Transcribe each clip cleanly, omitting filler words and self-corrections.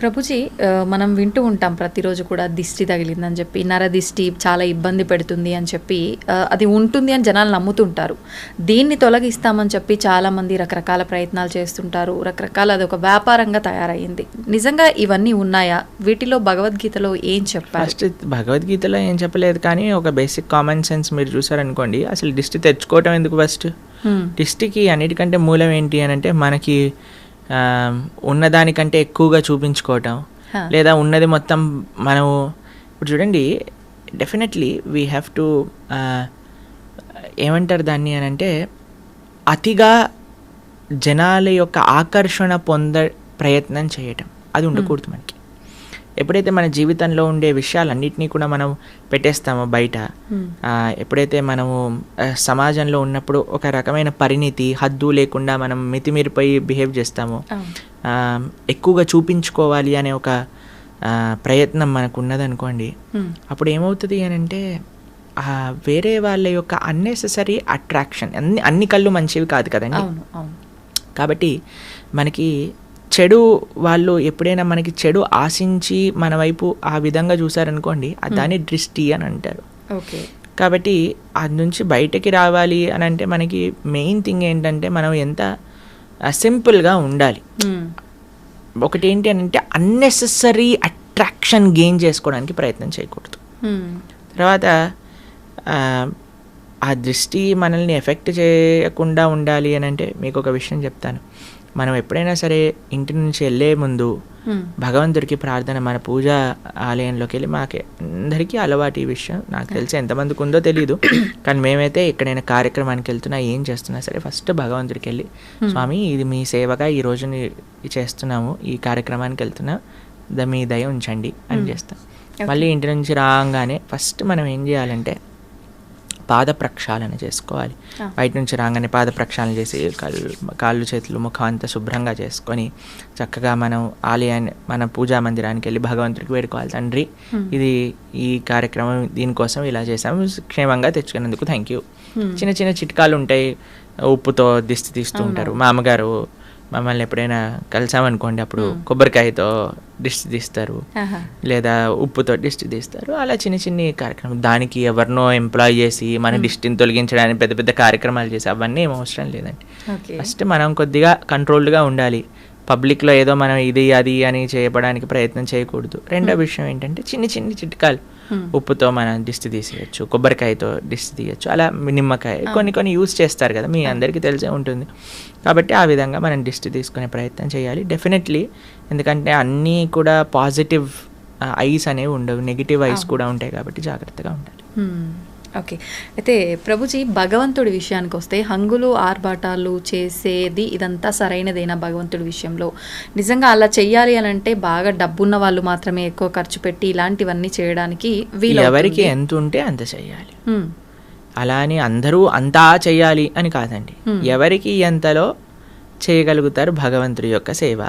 ప్రభుజీ, మనం వింటూ ఉంటాం ప్రతిరోజు కూడా దిష్టి తగిలిందని చెప్పి, నరదిష్టి చాలా ఇబ్బంది పెడుతుంది అని చెప్పి, అది ఉంటుంది అని జనాలు నమ్ముతుంటారు. దీన్ని తొలగిస్తామని చెప్పి చాలామంది రకరకాల ప్రయత్నాలు చేస్తుంటారు. రకరకాల అదొక వ్యాపారంగా తయారయ్యింది. నిజంగా ఇవన్నీ ఉన్నాయా? వీటిలో భగవద్గీతలో ఏం చెప్పారు? ఫస్ట్ భగవద్గీతలో ఏం చెప్పలేదు, కానీ ఒక బేసిక్ కామన్ సెన్స్ మీరు చూసారనుకోండి, అసలు దిష్టి తెచ్చుకోవటం ఎందుకు? ఫస్ట్ దిష్టికి అన్నిటికంటే మూలం ఏంటి అని అంటే, మనకి ఉన్నదానికంటే ఎక్కువగా చూపించుకోవటం, లేదా ఉన్నది మొత్తం మనము ఇప్పుడు చూడండి, డెఫినెట్లీ వీ హ్యావ్ టు ఏమంటారు దాన్ని అని అంటే, అతిగా జనాల యొక్క ఆకర్షణ ప్రయత్నం చేయటం అది ఉండకూడదు మనకి. ఎప్పుడైతే మన జీవితంలో ఉండే విషయాలన్నింటినీ కూడా మనం పెట్టేస్తామో బయట, ఎప్పుడైతే మనము సమాజంలో ఉన్నప్పుడు ఒక రకమైన పరిణితి, హద్దు లేకుండా మనం మితిమీరిపోయి బిహేవ్ చేస్తామో, ఎక్కువగా చూపించుకోవాలి అనే ఒక ప్రయత్నం మనకు ఉన్నదనుకోండి, అప్పుడు ఏమవుతుంది అని అంటే, వేరే వాళ్ళ యొక్క అన్నెసెసరీ అట్రాక్షన్, అన్ని కళ్ళు మంచివి కాదు కదండి. కాబట్టి మనకి చెడు వాళ్ళు ఎప్పుడైనా మనకి చెడు ఆశించి మన వైపు ఆ విధంగా చూసారనుకోండి, దాన్ని దృష్టి అని అంటారు. కాబట్టి అది నుంచి బయటకి రావాలి అని అంటే మనకి మెయిన్ థింగ్ ఏంటంటే, మనం ఎంత సింపుల్గా ఉండాలి. ఒకటి ఏంటి అని అంటే, అన్నెసెసరీ అట్రాక్షన్ గెయిన్ చేసుకోవడానికి ప్రయత్నం చేయకూడదు. తర్వాత ఆ దృష్టి మనల్ని ఎఫెక్ట్ చేయకుండా ఉండాలి అని అంటే, మీకు ఒక విషయం చెప్తాను. మనం ఎప్పుడైనా సరే ఇంటి నుంచి వెళ్ళే ముందు భగవంతుడికి ప్రార్థన, మన పూజా ఆలయంలోకి వెళ్ళి, మాకు అందరికీ అలవాటు ఈ విషయం, నాకు తెలిసి ఎంతమందికి ఉందో తెలియదు, కానీ మేమైతే ఎక్కడైనా కార్యక్రమానికి వెళ్తున్నా, ఏం చేస్తున్నా సరే ఫస్ట్ భగవంతుడికి వెళ్ళి, స్వామి ఇది మీ సేవగా ఈ రోజు చేస్తున్నాము, ఈ కార్యక్రమానికి వెళ్తున్నా, మీ దయ ఉంచండి అని చేస్తాం. మళ్ళీ ఇంటి నుంచి రాగానే ఫస్ట్ మనం ఏం చేయాలంటే పాద ప్రక్షాళన చేసుకోవాలి. బయట నుంచి రాగానే పాద ప్రక్షాళన చేసి కాళ్ళు చేతులు ముఖం అంతా శుభ్రంగా చేసుకొని చక్కగా మనం ఆలయాన్ని, మన పూజా మందిరానికి వెళ్ళి భగవంతుడికి వేడుకోవాలి, తండ్రి ఇది ఈ కార్యక్రమం దీనికోసం ఇలా చేసాము, క్షేమంగా తెచ్చుకున్నందుకు థ్యాంక్ యూ. చిన్న చిన్న చిట్కాలు ఉంటాయి. ఉప్పుతో దిష్టి తీస్తూ ఉంటారు. మా అమ్మగారు మమ్మల్ని ఎప్పుడైనా కలిసామనుకోండి, అప్పుడు కొబ్బరికాయతో దిష్టి తీస్తారు, లేదా ఉప్పుతో దిష్టి తీస్తారు. అలా చిన్న చిన్న కార్యక్రమం, దానికి ఎవరినో ఎంప్లాయ్ చేసి మన దిష్టిని తొలగించడానికి పెద్ద పెద్ద కార్యక్రమాలు చేసి అవన్నీ ఏం అవసరం లేదండి. ఫస్ట్ మనం కొద్దిగా కంట్రోల్డ్గా ఉండాలి. పబ్లిక్లో ఏదో మనం ఇది అది అని చేయడానికి ప్రయత్నం చేయకూడదు. రెండో విషయం ఏంటంటే, చిన్న చిన్న చిట్కాలు, ఉప్పుతో మనం దిష్టి తీసేయచ్చు, కొబ్బరికాయతో దిష్టి తీయచ్చు, అలా నిమ్మకాయ కొన్ని యూజ్ చేస్తారు కదా, మీ అందరికీ తెలిసే ఉంటుంది. కాబట్టి ఆ విధంగా మనం దిష్టి తీసుకునే ప్రయత్నం చేయాలి డెఫినెట్లీ. ఎందుకంటే అన్నీ కూడా పాజిటివ్ ఐస్ అనేవి ఉండవు, నెగిటివ్ ఐస్ కూడా ఉంటాయి, కాబట్టి జాగ్రత్తగా ఉండాలి. ఓకే. అయితే ప్రభుజీ, భగవంతుడి విషయానికి వస్తే, హంగులు ఆర్భాటాలు చేసేది ఇదంతా సరైనదేనా భగవంతుడి విషయంలో? నిజంగా అలా చెయ్యాలి అని అంటే బాగా డబ్బున్న వాళ్ళు మాత్రమే ఎక్కువ ఖర్చు పెట్టి ఇలాంటివన్నీ చేయడానికి వీలు? ఎవరికి ఎంత ఉంటే అంత చెయ్యాలి. అలా అని అందరూ అంతా చెయ్యాలి అని కాదండి. ఎవరికి ఎంతలో చేయగలుగుతారు భగవంతుడి యొక్క సేవ,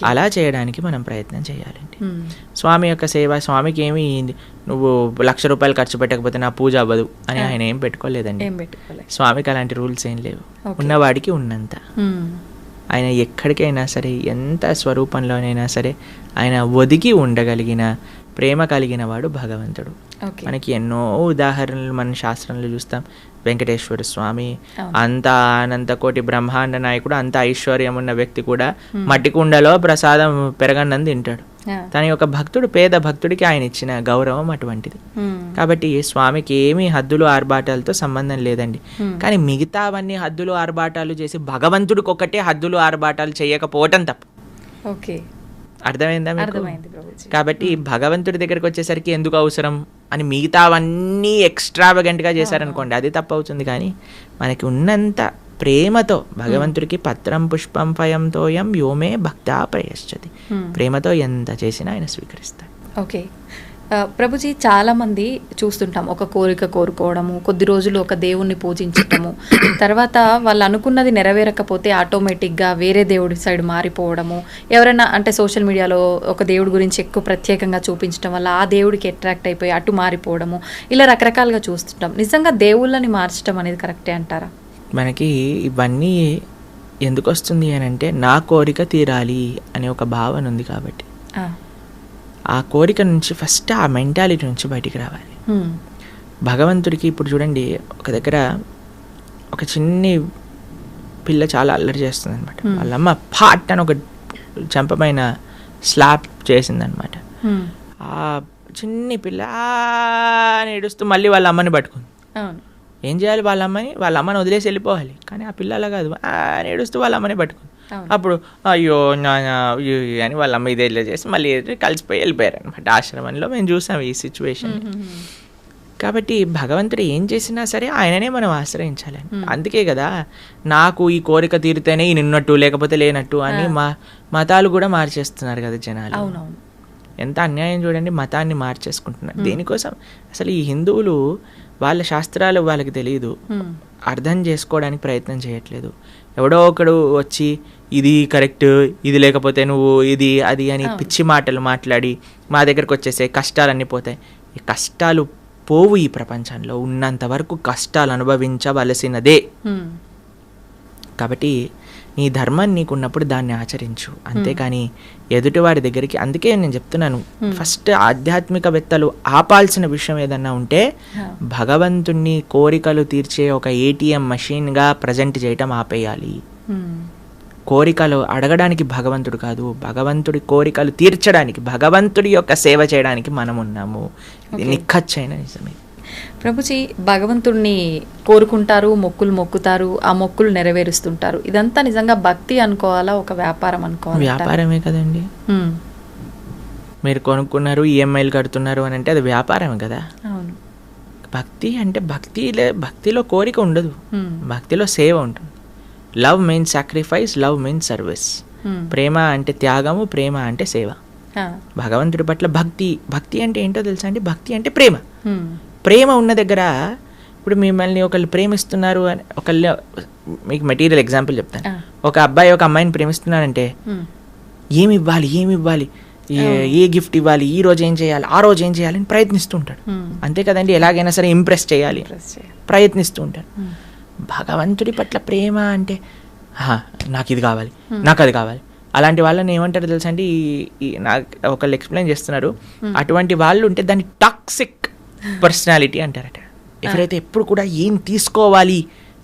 అలా చేయడానికి మనం ప్రయత్నం చేయాలండి. స్వామి యొక్క సేవ, స్వామికి ఏమి నువ్వు 1,00,000 రూపాయలు ఖర్చు పెట్టకపోతే నా పూజ అవ్వదు అని ఆయన ఏం పెట్టుకోలేదండి. స్వామికి అలాంటి రూల్స్ ఏం లేవు. ఉన్నవాడికి ఉన్నంత. ఆయన ఎక్కడికైనా సరే, ఎంత స్వరూపంలోనైనా సరే, ఆయన ఒదిగి ఉండగలిగిన ప్రేమ కలిగిన వాడు భగవంతుడు. మనకి ఎన్నో ఉదాహరణలు మన శాస్త్రంలో చూస్తాం. వెంకటేశ్వర స్వామి అంత అనంత కోటి బ్రహ్మాండ నాయకుడు, అంత ఐశ్వర్యం ఉన్న వ్యక్తి కూడా మట్టి కుండలో ప్రసాదం పెరగన్నం తింటాడు. తన యొక్క భక్తుడు, పేద భక్తుడికి ఆయన ఇచ్చిన గౌరవం అటువంటిది. కాబట్టి స్వామికి ఏమీ హద్దులు ఆర్భాటాలతో సంబంధం లేదండి. కానీ మిగతావన్నీ హద్దులు ఆర్భాటాలు చేసి భగవంతుడికి ఒకటే హద్దులు ఆర్భాటాలు చేయకపోవటం తప్పు. అర్థమైందా మీకు? కాబట్టి భగవంతుడి దగ్గరికి వచ్చేసరికి ఎందుకు అవసరం అని మిగతావన్నీ ఎక్స్ట్రావగెంట్గా చేశారనుకోండి, అది తప్పు అవుతుంది. కానీ మనకి ఉన్నంత ప్రేమతో భగవంతుడికి పత్రం పుష్పం ఫయం తోయం యోమే భక్తా ప్రయశ్చతి, ప్రేమతో ఎంత చేసినా ఆయన స్వీకరిస్తాడు. ఓకే ప్రభుజీ, చాలామంది చూస్తుంటాం, ఒక కోరిక కోరుకోవడము, కొద్ది రోజులు ఒక దేవుణ్ణి పూజించటము, తర్వాత వాళ్ళు అనుకున్నది నెరవేరకపోతే ఆటోమేటిక్గా వేరే దేవుడి సైడ్ మారిపోవడము, ఎవరైనా అంటే సోషల్ మీడియాలో ఒక దేవుడి గురించి ఎక్కువ ప్రత్యేకంగా చూపించడం వల్ల ఆ దేవుడికి అట్రాక్ట్ అయిపోయి అటు మారిపోవడము, ఇలా రకరకాలుగా చూస్తుంటాం. నిజంగా దేవుళ్ళని మార్చడం అనేది కరెక్టే అంటారా? మనకి ఇవన్నీ ఎందుకు వస్తుంది అని అంటే నా కోరిక తీరాలి అనే ఒక భావన ఉంది కాబట్టి. ఆ కోరిక నుంచి ఫస్ట్ ఆ మెంటాలిటీ నుంచి బయటికి రావాలి. భగవంతుడికి ఇప్పుడు చూడండి, ఒక దగ్గర ఒక చిన్ని పిల్ల చాలా అల్లరి చేస్తుంది అనమాట. వాళ్ళమ్మ పాట్ అని ఒక చెంపపైన స్లాప్ చేసిందనమాట. ఆ చిన్ని పిల్ల అని ఏడుస్తూ మళ్ళీ వాళ్ళ అమ్మని పట్టుకుంది. ఏం చేయాలి? వాళ్ళ అమ్మని వదిలేసి వెళ్ళిపోవాలి. కానీ ఆ పిల్ల అలా కాదు, అని ఏడుస్తూ వాళ్ళ అమ్మని పట్టుకుంది. అప్పుడు అయ్యో అని వాళ్ళ అమ్మ ఇదే చేసి మళ్ళీ కలిసిపోయి వెళ్ళిపోయారు అనమాట. ఆశ్రమంలో మేము చూసాం ఈ సిచ్యువేషన్. కాబట్టి భగవంతుడు ఏం చేసినా సరే ఆయననే మనం ఆశ్రయించాలి. అందుకే కదా నాకు ఈ కోరిక తీరితేనే ఈ నిన్నట్టు లేకపోతే లేనట్టు అని మతాలు కూడా మార్చేస్తున్నారు కదా జనాలు. ఎంత అన్యాయం చూడండి, మతాన్ని మార్చేసుకుంటున్నారు. దేనికోసం? అసలు ఈ హిందువులు వాళ్ళ శాస్త్రాలు వాళ్ళకి తెలియదు, అర్థం చేసుకోవడానికి ప్రయత్నం చేయట్లేదు. ఎవడో ఒకడు వచ్చి ఇది కరెక్ట్, ఇది లేకపోతే నువ్వు ఇది అది అని పిచ్చి మాటలు మాట్లాడి మా దగ్గరకు వచ్చేసే కష్టాలన్నీ పోతాయి. ఈ కష్టాలు పోవు. ఈ ప్రపంచంలో ఉన్నంత వరకు కష్టాలు అనుభవించవలసినదే. కాబట్టి నీ ధర్మం నీకున్నప్పుడు దాన్ని ఆచరించు, అంతేకాని ఎదుటివాడి దగ్గరికి. అందుకే నేను చెప్తున్నాను, ఫస్ట్ ఆధ్యాత్మికవేత్తలు ఆపాల్సిన విషయం ఏదన్నా ఉంటే భగవంతుణ్ణి కోరికలు తీర్చే ఒక ఏటీఎం మషిన్గా ప్రజెంట్ చేయటం ఆపేయాలి. కోరికలు అడగడానికి భగవంతుడు కాదు, భగవంతుడి కోరికలు తీర్చడానికి, భగవంతుడి యొక్క సేవ చేయడానికి మనం ఉన్నాము. ఇది నిఖచ్చైన నిజమే. ప్రభుజీ, భగవంతుడిని కోరుకుంటారు, మొక్కులు మొక్కుతారు, ఆ మొక్కులు నెరవేరుస్తుంటారు. ఇదంతా నిజంగా భక్తి అనుకోవాలా, ఒక వ్యాపారం అనుకోవాలా? వ్యాపారమే కదండి. మీరు కొనుక్కున్నారు, ఈఎంఐలు కడుతున్నారు అని అంటే అది వ్యాపారమే కదా. అవును. భక్తి అంటే భక్తిలో కోరిక ఉండదు, భక్తిలో సేవ ఉంటుంది. Love means sacrifice, love means service. ప్రేమ అంటే త్యాగము, ప్రేమ అంటే సేవ. భగవంతుడి పట్ల భక్తి అంటే ఏంటో తెలుసా అండి? భక్తి అంటే ప్రేమ. ప్రేమ ఉన్న దగ్గర, ఇప్పుడు మిమ్మల్ని ఒకళ్ళు ప్రేమిస్తున్నారు అని, ఒకళ్ళు, మీకు మెటీరియల్ ఎగ్జాంపుల్ చెప్తాను. ఒక అబ్బాయి ఒక అమ్మాయిని ప్రేమిస్తున్నాడంటే ఏమి ఇవ్వాలి, ఏ గిఫ్ట్ ఇవ్వాలి, ఈ రోజు ఏం చేయాలి, ఆ రోజు ఏం చేయాలి అని ప్రయత్నిస్తూ ఉంటాడు. అంతే కదండి. ఎలాగైనా సరే ఇంప్రెస్ చేయాలి ప్రయత్నిస్తూ ఉంటాడు. భగవంతుడి పట్ల ప్రేమ అంటే నాకు ఇది కావాలి, నాకు అది కావాలి. అలాంటి వాళ్ళని ఏమంటారు తెలుసా అండి? నాకు ఒకళ్ళు ఎక్స్ప్లెయిన్ చేస్తున్నారు, అటువంటి వాళ్ళు ఉంటే దాన్ని టాక్సిక్ పర్సనాలిటీ అంటారట. ఎవరైతే ఎప్పుడు కూడా ఏం తీసుకోవాలి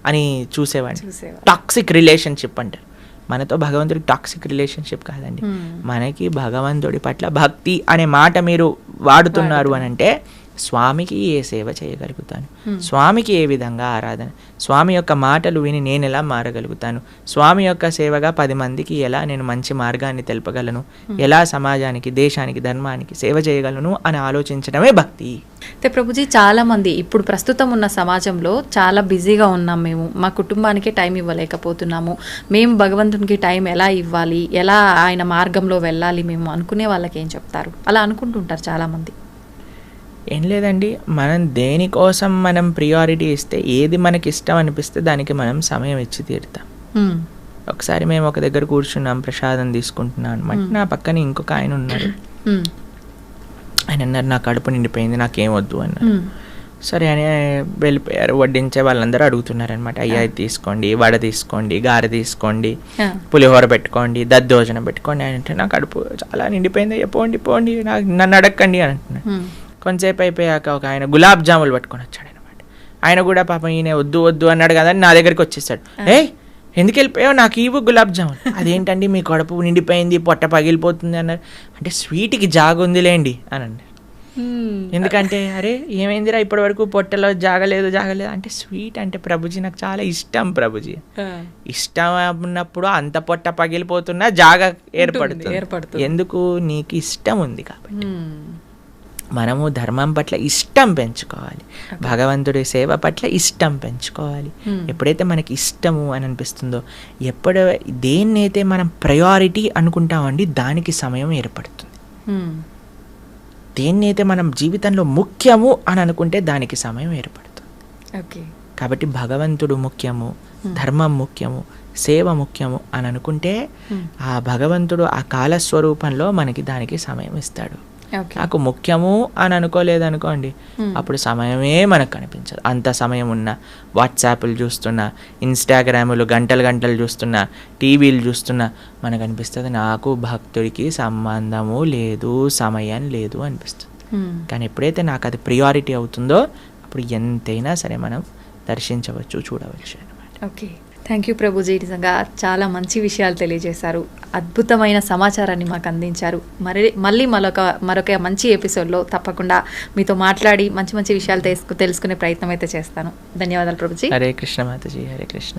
అని చూసేవాడిని టాక్సిక్ రిలేషన్షిప్ అంటారు. మనతో భగవంతుడికి టాక్సిక్ రిలేషన్షిప్ కాదండి. మనకి భగవంతుడి పట్ల భక్తి అనే మాట మీరు వాడుతున్నారు అని అంటే స్వామికి ఏ సేవ చేయగలుగుతాను, స్వామికి ఏ విధంగా ఆరాధన, స్వామి యొక్క మాటలు విని నేను ఎలా మారగలుగుతాను, స్వామి యొక్క సేవగా 10 మందికి ఎలా నేను మంచి మార్గాన్ని తెలపగలను, ఎలా సమాజానికి, దేశానికి, ధర్మానికి సేవ చేయగలను అని ఆలోచించడమే భక్తి. అయితే ప్రభుజీ, చాలా మంది ఇప్పుడు ప్రస్తుతం ఉన్న సమాజంలో చాలా బిజీగా ఉన్నాం, మేము మా కుటుంబానికి టైం ఇవ్వలేకపోతున్నాము, మేము భగవంతునికి టైం ఎలా ఇవ్వాలి, ఎలా ఆయన మార్గంలో వెళ్ళాలి మేము అనుకునే వాళ్ళకి ఏం చెప్తారు? అలా అనుకుంటుంటారు చాలామంది. ఏం లేదండి, మనం దేనికోసం మనం ప్రియారిటీ ఇస్తే, ఏది మనకి ఇష్టం అనిపిస్తే దానికి మనం సమయం ఇచ్చి తీరుతాం. ఒకసారి మేము ఒక దగ్గర కూర్చున్నాం, ప్రసాదం తీసుకుంటున్నాం అనమాట. నా పక్కన ఇంకొక ఆయన ఉన్నారు. ఆయన అన్నారు, నా కడుపు నిండిపోయింది, నాకేం వద్దు అన్నారు. సరే అని వెళ్ళిపోయారు. వడ్డించే వాళ్ళందరూ అడుగుతున్నారు అనమాట, అయ్యా ఇది తీసుకోండి, వడ తీసుకోండి, గారె తీసుకోండి, పులిహోర పెట్టుకోండి, దద్దోజనం పెట్టుకోండి అని అంటే, నా కడుపు చాలా నిండిపోయింది, అయ్యా పోండి నన్ను అడగండి అని అంటున్నాడు. కొంతసేపు అయిపోయాక ఒక ఆయన గులాబ్ జాములు పట్టుకొని వచ్చాడు అనమాట. ఆయన కూడా పాపం ఈయన వద్దు అన్నాడు కదా అని నా దగ్గరికి వచ్చేసాడు. ఎందుకు వెళ్ళిపోయావు, నాకు ఇవ్వు గులాబ్ జాములు. అదేంటండి మీ కడుపు నిండిపోయింది, పొట్ట పగిలిపోతుంది అన్నారు. అంటే స్వీట్కి జాగుందిలేండి అని అన్నారు. ఎందుకంటే అరే ఏమైందిరా ఇప్పటి వరకు పొట్టలో జాగలేదు అంటే, స్వీట్ అంటే ప్రభుజీ నాకు చాలా ఇష్టం ప్రభుజీ. ఇష్టం ఉన్నప్పుడు అంత పొట్ట పగిలిపోతున్నా జాగ ఏర్పడుతుంది. ఎందుకు? నీకు ఇష్టం ఉంది కాబట్టి. మనము ధర్మం పట్ల ఇష్టం పెంచుకోవాలి, భగవంతుడి సేవ పట్ల ఇష్టం పెంచుకోవాలి. ఎప్పుడైతే మనకి ఇష్టము అని అనిపిస్తుందో, దేన్నైతే మనం ప్రయారిటీ అనుకుంటామండి దానికి సమయం ఏర్పడుతుంది. దేన్నైతే మనం జీవితంలో ముఖ్యము అని అనుకుంటే దానికి సమయం ఏర్పడుతుంది. కాబట్టి భగవంతుడు ముఖ్యము, ధర్మం ముఖ్యము, సేవ ముఖ్యము అని అనుకుంటే ఆ భగవంతుడు ఆ కాలస్వరూపంలో మనకి దానికి సమయం ఇస్తాడు. ఓకే. నాకు ముఖ్యము అని అనుకోలేదు అనుకోండి, అప్పుడు సమయమే మనకు కనిపించదు. అంత సమయం ఉన్నా వాట్సాప్లు చూస్తున్నా, ఇన్స్టాగ్రాములు గంటలు గంటలు చూస్తున్నా, టీవీలు చూస్తున్నా మనకు అనిపిస్తుంది నాకు భక్తుడికి సంబంధము లేదు, సమయం లేదు అనిపిస్తుంది. కానీ ఎప్పుడైతే నాకు అది ప్రియారిటీ అవుతుందో అప్పుడు ఎంతైనా సరే మనం దర్శించవచ్చు, చూడవచ్చు అనమాట. Okay, thank you Prabhuji. నిజంగా చాలా మంచి విషయాలు తెలియజేశారు, అద్భుతమైన సమాచారాన్ని మాకు అందించారు. మళ్ళీ మరొక మంచి ఎపిసోడ్లో తప్పకుండా మీతో మాట్లాడి మంచి మంచి విషయాలు తెలుసుకునే ప్రయత్నం అయితే చేస్తాను. ధన్యవాదాలు ప్రభుజీ. హరే కృష్ణ మాతాజీ, హరే కృష్ణ.